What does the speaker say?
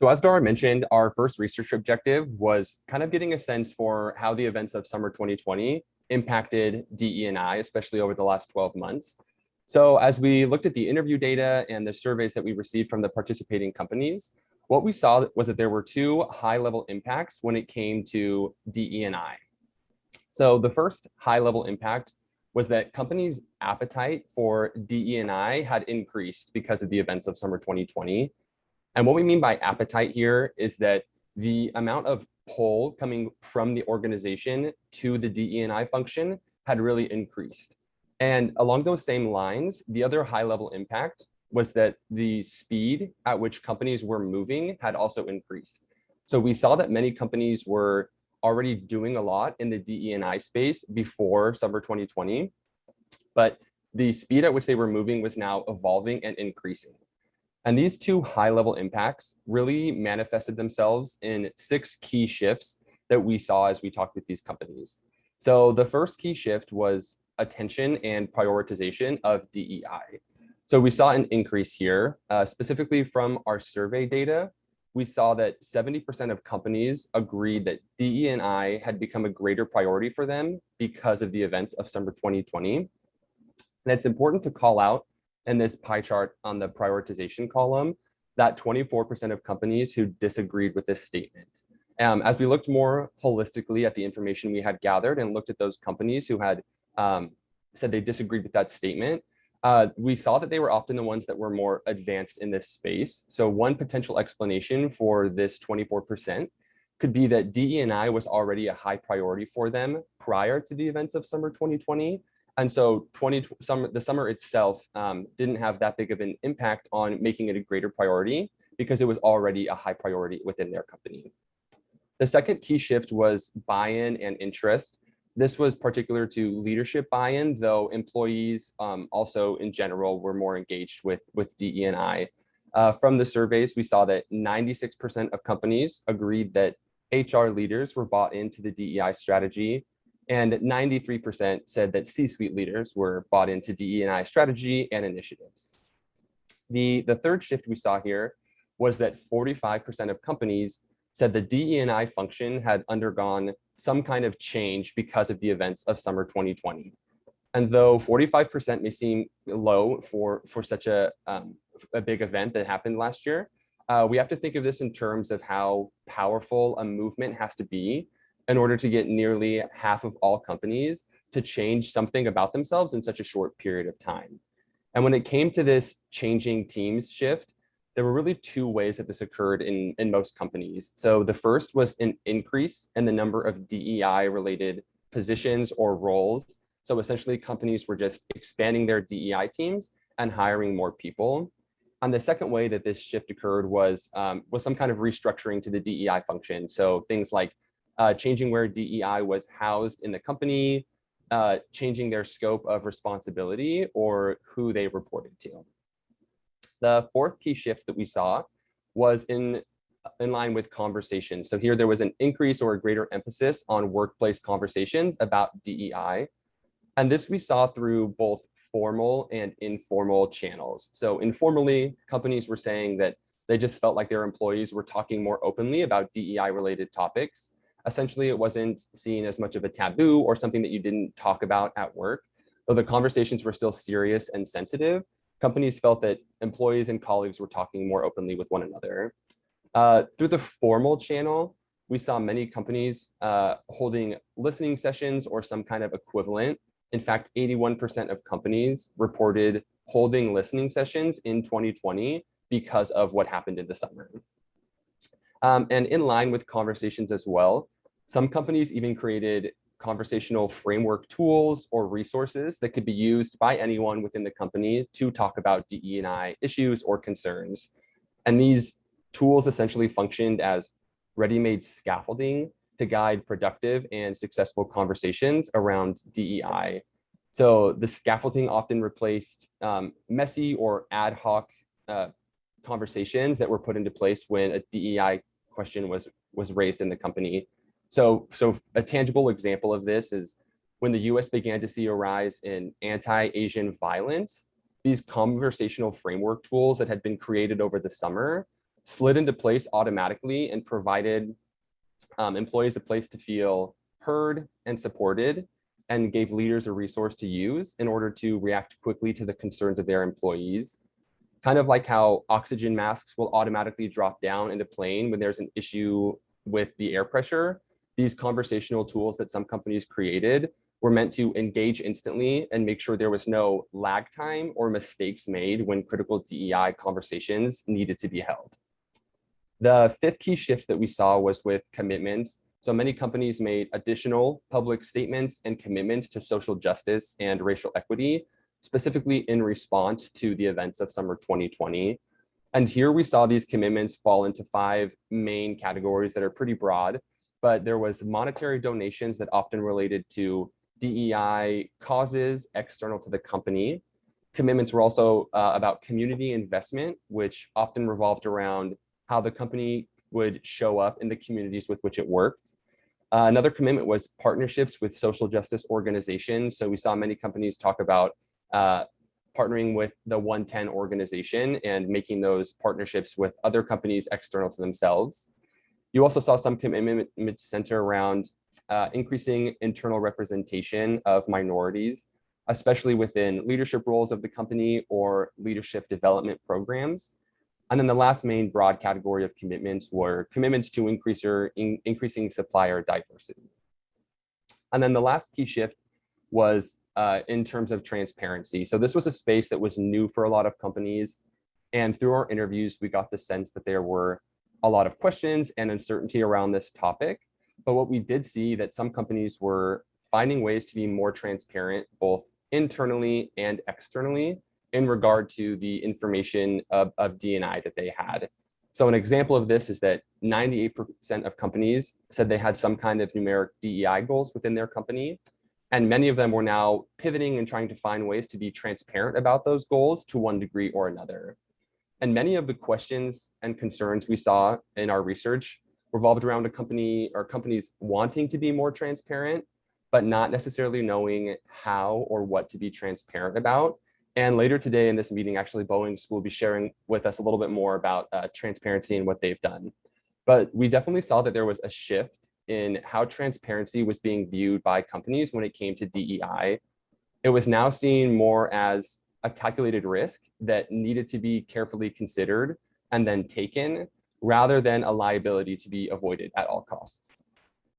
So as Dara mentioned, our first research objective was kind of getting a sense for how the events of summer 2020 impacted DE&I, especially over the last 12 months. So as we looked at the interview data and the surveys that we received from the participating companies, what we saw was that there were two high-level impacts when it came to DE&I. So the first high-level impact was that companies' appetite for DE&I had increased because of the events of summer 2020. And what we mean by appetite here is that the amount of pull coming from the organization to the DE&I function had really increased. And along those same lines, the other high-level impact was that the speed at which companies were moving had also increased. So we saw that many companies were already doing a lot in the DE&I space before summer 2020, but the speed at which they were moving was now evolving and increasing. And these two high-level impacts really manifested themselves in 6 key shifts that we saw as we talked with these companies. So the first key shift was attention and prioritization of DEI. So we saw an increase here, specifically from our survey data. We saw that 70% of companies agreed that DE&I had become a greater priority for them because of the events of summer 2020. And it's important to call out in this pie chart on the prioritization column that 24% of companies who disagreed with this statement. As we looked more holistically at the information we had gathered and looked at those companies who had said they disagreed with that statement, we saw that they were often the ones that were more advanced in this space. So one potential explanation for this 24% could be that DE&I was already a high priority for them prior to the events of summer 2020. And so the summer itself didn't have that big of an impact on making it a greater priority because it was already a high priority within their company. The second key shift was buy-in and interest. This was particular to leadership buy-in, though employees also in general were more engaged with DE&I. From the surveys, we saw that 96% of companies agreed that HR leaders were bought into the DEI strategy, and 93% said that C-suite leaders were bought into DE&I strategy and initiatives. The third shift we saw here was that 45% of companies said the DE&I function had undergone some kind of change because of the events of summer 2020. And though 45% may seem low for such a big event that happened last year, we have to think of this in terms of how powerful a movement has to be in order to get nearly half of all companies to change something about themselves in such a short period of time. And when it came to this changing teams shift, there were really 2 ways that this occurred in most companies. So the first was an increase in the number of DEI related positions or roles. So essentially companies were just expanding their DEI teams and hiring more people. And the second way that this shift occurred was some kind of restructuring to the DEI function. So things like changing where DEI was housed in the company, changing their scope of responsibility or who they reported to. The fourth key shift that we saw was in line with conversations. So here there was an increase or a greater emphasis on workplace conversations about DEI. And this we saw through both formal and informal channels. So informally, companies were saying that they just felt like their employees were talking more openly about DEI related topics. Essentially, it wasn't seen as much of a taboo or something that you didn't talk about at work. Though the conversations were still serious and sensitive, companies felt that employees and colleagues were talking more openly with one another. Through the formal channel, we saw many companies holding listening sessions or some kind of equivalent. In fact, 81% of companies reported holding listening sessions in 2020 because of what happened in the summer. And in line with conversations as well, some companies even created conversational framework tools or resources that could be used by anyone within the company to talk about DE&I issues or concerns. And these tools essentially functioned as ready-made scaffolding to guide productive and successful conversations around DEI. So the scaffolding often replaced messy or ad hoc conversations that were put into place when a DEI question was raised in the company. So a tangible example of this is when the US began to see a rise in anti-Asian violence, these conversational framework tools that had been created over the summer slid into place automatically and provided employees a place to feel heard and supported, and gave leaders a resource to use in order to react quickly to the concerns of their employees. Kind of like how oxygen masks will automatically drop down in the plane when there's an issue with the air pressure, these conversational tools that some companies created were meant to engage instantly and make sure there was no lag time or mistakes made when critical DEI conversations needed to be held. The fifth key shift that we saw was with commitments. So many companies made additional public statements and commitments to social justice and racial equity, specifically in response to the events of summer 2020. And here we saw these commitments fall into 5 main categories that are pretty broad, but there was monetary donations that often related to DEI causes external to the company. Commitments were also about community investment, which often revolved around how the company would show up in the communities with which it worked. Another commitment was partnerships with social justice organizations. So we saw many companies talk about partnering with the 110 organization and making those partnerships with other companies external to themselves. You also saw some commitments center around increasing internal representation of minorities, especially within leadership roles of the company or leadership development programs. And then the last main broad category of commitments were commitments to increasing supplier diversity. And then the last key shift was in terms of transparency. So this was a space that was new for a lot of companies. And through our interviews, we got the sense that there were a lot of questions and uncertainty around this topic. But what we did see that some companies were finding ways to be more transparent, both internally and externally, in regard to the information of D&I that they had. So an example of this is that 98% of companies said they had some kind of numeric DEI goals within their company. And many of them were now pivoting and trying to find ways to be transparent about those goals to one degree or another. And many of the questions and concerns we saw in our research revolved around a company or companies wanting to be more transparent, but not necessarily knowing how or what to be transparent about. And later today in this meeting, actually, Boeing will be sharing with us a little bit more about transparency and what they've done. But we definitely saw that there was a shift in how transparency was being viewed by companies when it came to DEI. It was now seen more as a calculated risk that needed to be carefully considered and then taken, rather than a liability to be avoided at all costs.